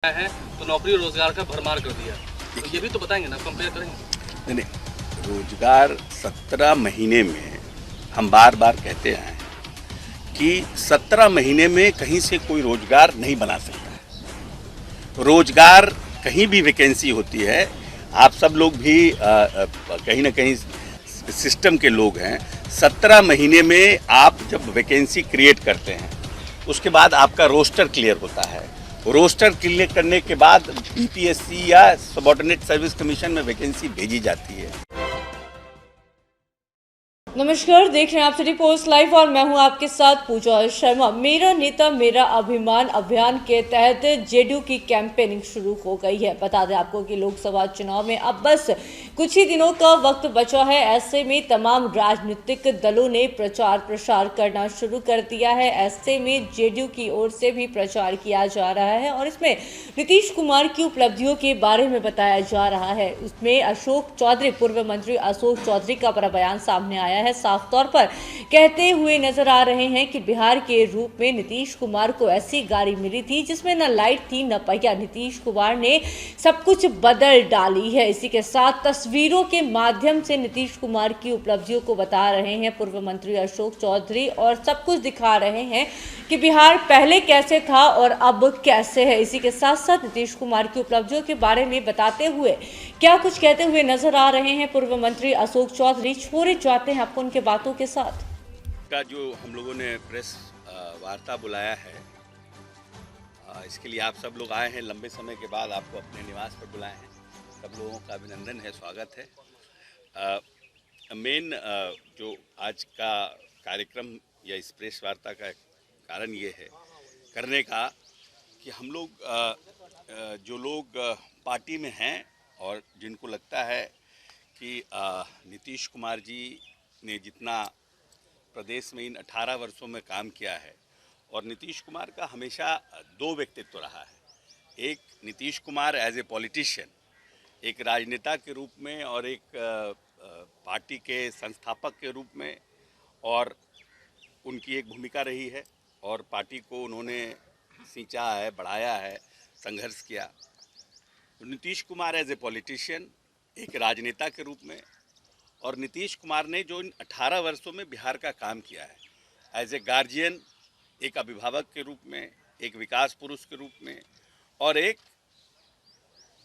है तो नौकरी और रोजगार का भरमार कर दिया। तो ये भी तो बताएंगे ना, कंपेयर करेंगे। नहीं, रोजगार 17 महीने में हम बार बार कहते हैं कि 17 महीने में कहीं से कोई रोजगार नहीं बना सकता है। रोजगार कहीं भी वैकेंसी होती है, आप सब लोग भी कहीं ना कहीं सिस्टम के लोग हैं। 17 महीने में आप जब वैकेंसी क्रिएट करते हैं उसके बाद आपका रोस्टर क्लियर होता है। रोस्टर क्लियर करने के बाद बीपीएससी या सबऑर्डिनेट सर्विस कमीशन में वैकेंसी भेजी जाती है। नमस्कार, देख रहे हैं आप सिटी पोस्ट लाइव और मैं हूं आपके साथ पूजा शर्मा। मेरा नेता मेरा अभिमान अभियान के तहत जेडीयू की कैंपेनिंग शुरू हो गई है। बता दें आपको कि लोकसभा चुनाव में अब बस कुछ ही दिनों का वक्त बचा है। ऐसे में तमाम राजनीतिक दलों ने प्रचार प्रसार करना शुरू कर दिया है। ऐसे में जेडीयू की ओर से भी प्रचार किया जा रहा है और इसमें नीतीश कुमार की उपलब्धियों के बारे में बताया जा रहा है। उसमें अशोक चौधरी, पूर्व मंत्री अशोक चौधरी का बड़ा बयान सामने आया है। साफ तौर पर कहते हुए नजर आ रहे हैं कि बिहार के रूप में नीतीश कुमार को ऐसी गाड़ी मिली थी जिसमें न लाइट थी न पहिया। नीतीश कुमार ने सब कुछ बदल डाली है। इसी के साथ तस्वीरों के माध्यम से नीतीश कुमार की उपलब्धियों को बता रहे हैं पूर्व मंत्री अशोक चौधरी और सब कुछ दिखा रहे हैं कि बिहार पहले कैसे था और अब कैसे है। इसी के साथ साथ नीतीश कुमार की उपलब्धियों के बारे में बताते हुए क्या कुछ कहते हुए नजर आ रहे हैं पूर्व मंत्री अशोक चौधरी। छोड़े जाते हैं आपको उनके बातों के साथ। का जो हम लोगों ने प्रेस वार्ता बुलाया है, इसके लिए आप सब लोग आए हैं। लंबे समय के बाद आपको अपने निवास पर बुलाए हैं। सब लोगों का अभिनंदन है, स्वागत है। मेन जो आज का कार्यक्रम या इस प्रेस वार्ता का कारण ये है करने का कि हम लोग जो लोग पार्टी में हैं और जिनको लगता है कि नीतीश कुमार जी ने जितना प्रदेश में इन 18 वर्षों में काम किया है, और नीतीश कुमार का हमेशा दो व्यक्तित्व रहा है। एक Nitish Kumar as a politician, एक राजनेता के रूप में और एक पार्टी के संस्थापक के रूप में, और उनकी एक भूमिका रही है और पार्टी को उन्होंने सींचा है, बढ़ाया है, संघर्ष किया। तो Nitish Kumar as a politician, एक राजनेता के रूप में, और नीतीश कुमार ने जो इन 18 वर्षों में बिहार का काम किया है एज ए गार्जियन, एक अभिभावक के रूप में, एक विकास पुरुष के रूप में, और एक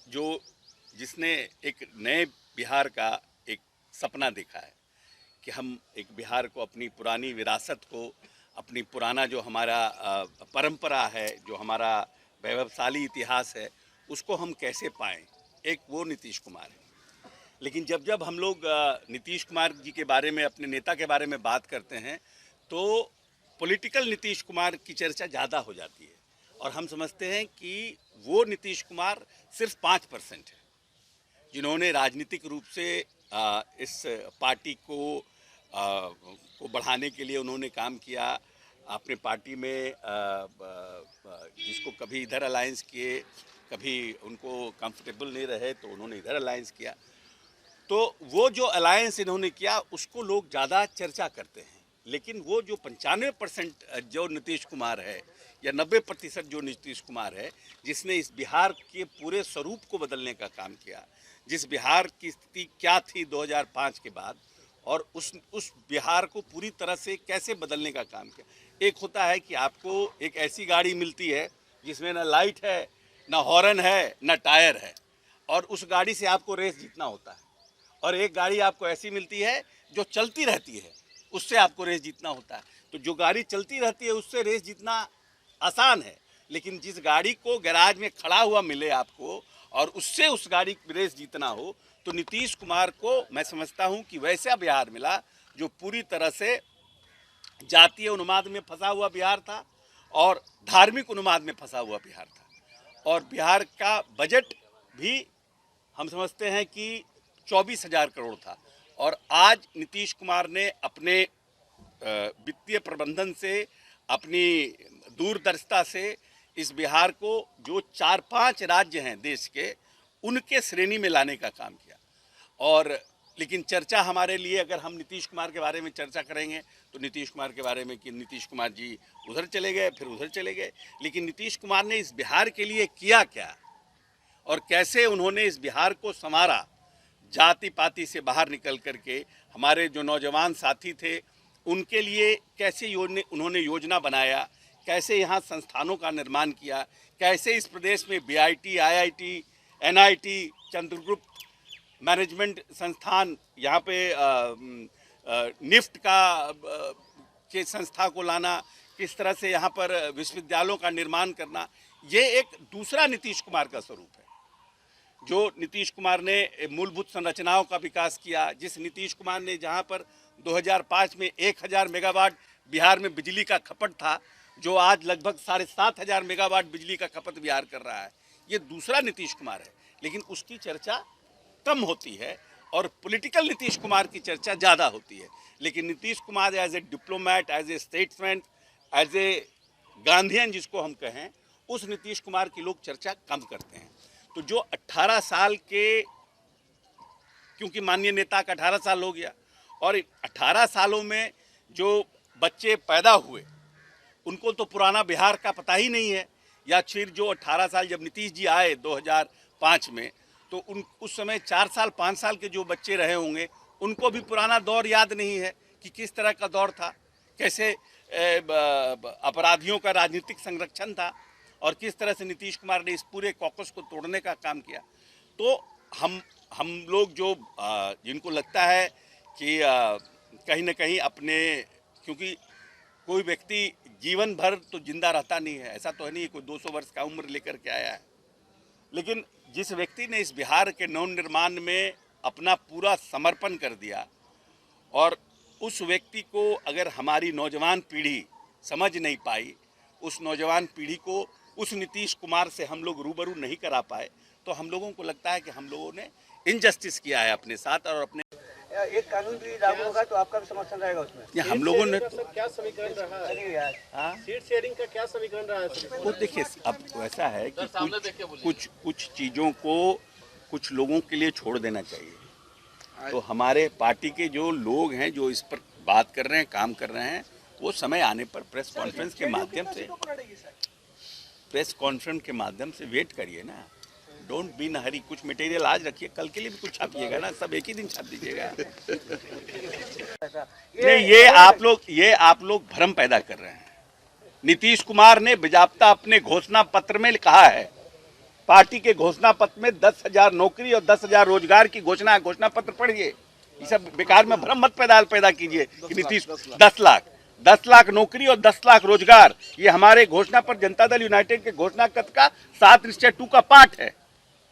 जो जिसने एक नए बिहार का एक सपना देखा है कि हम एक बिहार को, अपनी पुरानी विरासत को, अपनी पुराना जो हमारा परंपरा है, जो हमारा वैभवशाली इतिहास है, उसको हम कैसे पाएं। एक वो नीतीश कुमार है। लेकिन जब जब हम लोग नीतीश कुमार जी के बारे में, अपने नेता के बारे में बात करते हैं तो पॉलिटिकल नीतीश कुमार की चर्चा ज़्यादा हो जाती है और हम समझते हैं कि वो नीतीश कुमार सिर्फ 5% है जिन्होंने राजनीतिक रूप से इस पार्टी को बढ़ाने के लिए उन्होंने काम किया। अपने पार्टी में जिसको कभी इधर अलायंस किए, कभी उनको कंफर्टेबल नहीं रहे तो उन्होंने इधर अलायंस किया। तो वो जो अलायंस इन्होंने किया उसको लोग ज़्यादा चर्चा करते हैं। लेकिन वो जो 95% जो नीतीश कुमार है, या 90% जो नीतीश कुमार है, जिसने इस बिहार के पूरे स्वरूप को बदलने का काम किया, जिस बिहार की स्थिति क्या थी 2005 के बाद, और उस बिहार को पूरी तरह से कैसे बदलने का काम किया। एक होता है कि आपको एक ऐसी गाड़ी मिलती है जिसमें ना लाइट है, ना हॉर्न है, ना टायर है, और उस गाड़ी से आपको रेस जीतना होता है। और एक गाड़ी आपको ऐसी मिलती है जो चलती रहती है, उससे आपको रेस जीतना होता है। तो जो गाड़ी चलती रहती है उससे रेस जीतना आसान है, लेकिन जिस गाड़ी को गैराज में खड़ा हुआ मिले आपको और उससे उस गाड़ी की रेस जीतना हो, तो नीतीश कुमार को मैं समझता हूं कि वैसा बिहार मिला जो पूरी तरह से जातीय उन्माद में फंसा हुआ बिहार था और धार्मिक उन्माद में फंसा हुआ बिहार था। और बिहार का बजट भी हम समझते हैं कि 24,000 करोड़ था, और आज नीतीश कुमार ने अपने वित्तीय प्रबंधन से, अपनी दूरदर्शिता से इस बिहार को, जो 4-5 राज्य हैं देश के, उनके श्रेणी में लाने का काम किया। और लेकिन चर्चा हमारे लिए, अगर हम नीतीश कुमार के बारे में चर्चा करेंगे तो नीतीश कुमार के बारे में कि नीतीश कुमार जी उधर चले गए, फिर उधर चले गए। लेकिन नीतीश कुमार ने इस बिहार के लिए किया क्या और कैसे उन्होंने इस बिहार को संवारा, जाति पाति से बाहर निकल करके हमारे जो नौजवान साथी थे उनके लिए कैसे उन्होंने योजना बनाया, कैसे यहाँ संस्थानों का निर्माण किया, कैसे इस प्रदेश में BIT, IIT, NIT, Chandragupta management संस्थान, यहाँ पे निफ्ट के संस्था को लाना, किस तरह से यहाँ पर विश्वविद्यालयों का निर्माण करना, ये एक दूसरा नीतीश कुमार का स्वरूप है। जो नीतीश कुमार ने मूलभूत संरचनाओं का विकास किया, जिस नीतीश कुमार ने जहाँ पर 2005 में 1000 मेगावाट बिहार में बिजली का खपत था, जो आज लगभग 7500 मेगावाट बिजली का खपत बिहार कर रहा है, ये दूसरा नीतीश कुमार है। लेकिन उसकी चर्चा कम होती है और पॉलिटिकल नीतीश कुमार की चर्चा ज़्यादा होती है। लेकिन Nitish Kumar as a diplomat, as a statesman, as a Gandhian जिसको हम कहें, उस नीतीश कुमार की लोग चर्चा कम करते हैं। तो जो 18 साल के, क्योंकि माननीय नेता का 18 साल हो गया और 18 सालों में जो बच्चे पैदा हुए उनको तो पुराना बिहार का पता ही नहीं है, या फिर जो 18 साल जब नीतीश जी आए 2005 में, तो उस समय 4 साल 5 साल के जो बच्चे रहे होंगे उनको भी पुराना दौर याद नहीं है कि किस तरह का दौर था, कैसे अपराधियों का राजनीतिक संरक्षण था और किस तरह से नीतीश कुमार ने इस पूरे कॉकस को तोड़ने का काम किया। तो हम लोग जो जिनको लगता है कि कहीं ना कहीं अपने, क्योंकि कोई व्यक्ति जीवन भर तो जिंदा रहता नहीं है, ऐसा तो है नहीं कोई 200 वर्ष का उम्र लेकर के आया है, लेकिन जिस व्यक्ति ने इस बिहार के नवनिर्माण में अपना पूरा समर्पण कर दिया और उस व्यक्ति को अगर हमारी नौजवान पीढ़ी समझ नहीं पाई, उस नौजवान पीढ़ी को उस नीतीश कुमार से हम लोग रूबरू नहीं करा पाए, तो हम लोगों को लगता है कि हम लोगों ने इनजस्टिस किया है अपने साथ और अपने। एक कानून भी लागू होगा तो आपका भी समर्थन रहेगा उसमें? ये हम लोगों ने क्या समीकरण रहा है? सीट शेयरिंग का क्या समीकरण रहा है? वो देखिए, अब वैसा है कि कुछ चीज़ों को कुछ लोगों के लिए छोड़ देना चाहिए। तो हमारे पार्टी के जो लोग हैं जो इस पर बात कर रहे हैं, काम कर रहे हैं, वो समय आने पर प्रेस कॉन्फ्रेंस के माध्यम से वेट करिए ना। डोंट बी इन हरी। कुछ मटेरियल आज रखिए, कल के लिए भी कुछ छापिएगा ना, सब एक ही दिन छाप दीजिएगा। नहीं, ये आप लोग भ्रम पैदा कर रहे हैं। नीतीश कुमार ने बाकायदा अपने घोषणा पत्र में कहा है, पार्टी के घोषणा पत्र में 10,000 नौकरी और 10,000 रोजगार की घोषणा पत्र पढ़िए। ये सब बेकार में भ्रम मत पैदा कीजिए कि नीतीश 10 लाख नौकरी और 10 लाख रोजगार, ये हमारे घोषणा पर जनता दल यूनाइटेड के घोषणा पत्र का 7 निश्चय 2 का पार्ट है।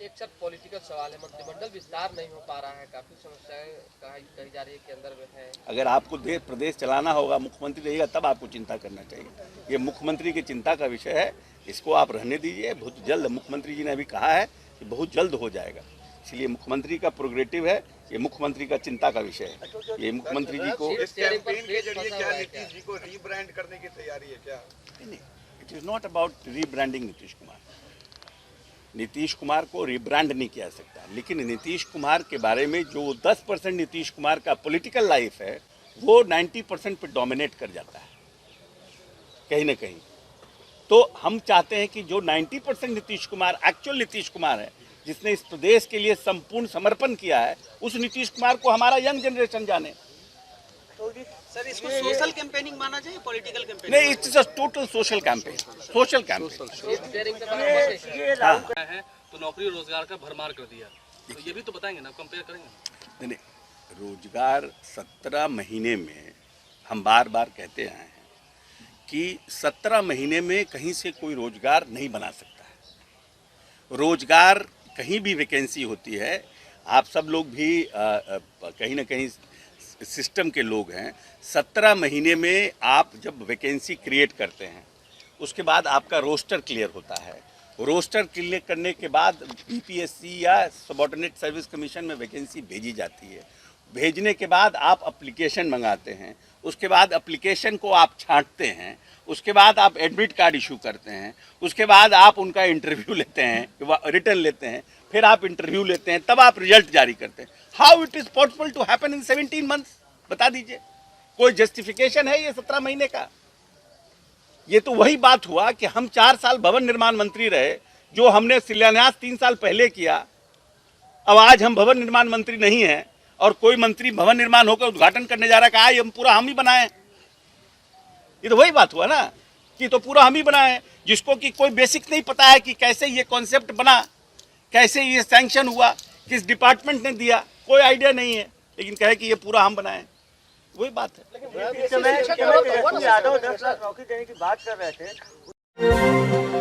एक सर पॉलिटिकल सवाल है, मंत्रिमंडल विस्तार नहीं हो पा रहा है, काफी समस्याएं कही जा रही है के अंदर में है। अगर आपको प्रदेश चलाना होगा, मुख्यमंत्री रहेगा, तब आपको चिंता करना चाहिए। ये मुख्यमंत्री की चिंता का विषय है, इसको आप रहने दीजिए। बहुत जल्द, मुख्यमंत्री जी ने अभी कहा है कि बहुत जल्द हो जाएगा, इसलिए मुख्यमंत्री का प्रोग्रेटिव है, ये मुख्यमंत्री का चिंता का विषय है। ये मुख्यमंत्री जी को इस कैंपेन के जरिए क्या नीतीश जी को रीब्रांड करने की तैयारी है क्या? नहीं, it is not about rebranding Nitish Kumar. Nitish Kumar को रीब्रांड नहीं किया सकता, लेकिन नीतीश कुमार के बारे में जो 10% नीतीश कुमार का पॉलिटिकल लाइफ है, वो 90% पे डोमिनेट कर जाता है कहीं ना कहीं। तो हम चाहते हैं कि जो 90% नीतीश कुमार एक्चुअल नीतीश कुमार है, जिसने इस प्रदेश के लिए संपूर्ण समर्पण किया है, उस नीतीश कुमार को हमारा यंग जनरेशन जाने। सर, इसको सोशल कैंपेनिंग माना जाए, पॉलिटिकल कैंपेनिंग? नहीं, it's a total social campaign. है तो नौकरी और रोजगार का भरमार कर दिया, तो ये भी तो बताएंगे ना, कंपेयर करेंगे। नहीं, रोजगार 17 महीने में, हम बार बार कहते आए हैं कि 17 महीने में कहीं से कोई रोजगार नहीं बना सकता है। रोजगार कहीं भी वैकेंसी होती है, आप सब लोग भी कहीं ना कहीं सिस्टम के लोग हैं। 17 महीने में आप जब वैकेंसी क्रिएट करते हैं, उसके बाद आपका रोस्टर क्लियर होता है। रोस्टर क्लियर करने के बाद बीपीएससी या सबऑर्डिनेट सर्विस कमीशन में वैकेंसी भेजी जाती है। भेजने के बाद आप एप्लीकेशन मंगाते हैं, उसके बाद एप्लीकेशन को आप छांटते हैं, उसके बाद आप एडमिट कार्ड इशू करते हैं, उसके बाद आप उनका इंटरव्यू लेते हैं, रिटर्न लेते हैं, फिर आप इंटरव्यू लेते हैं, तब आप रिजल्ट जारी करते हैं। How it is possible to happen in 17 months? बता दीजिए, कोई जस्टिफिकेशन है ये 17 महीने का? ये तो वही बात हुआ कि हम 4 साल भवन निर्माण मंत्री रहे, जो हमने शिलान्यास 3 साल पहले किया। अब आज हम भवन निर्माण मंत्री नहीं है और कोई मंत्री भवन निर्माण होकर उद्घाटन करने जा रहा है कि हम पूरा हम ही बनाए। ये तो वही बात हुआ ना कि तो पूरा हम ही बनाए, जिसको कि कोई बेसिक नहीं पता है कि कैसे ये कॉन्सेप्ट बना, कैसे ये सैंक्शन हुआ, किस डिपार्टमेंट ने दिया, कोई आइडिया नहीं है, लेकिन कहे कि ये पूरा हम बनाए। वही बात है। यादव 10 लाख नौकरी देने की बात कर रहे थे।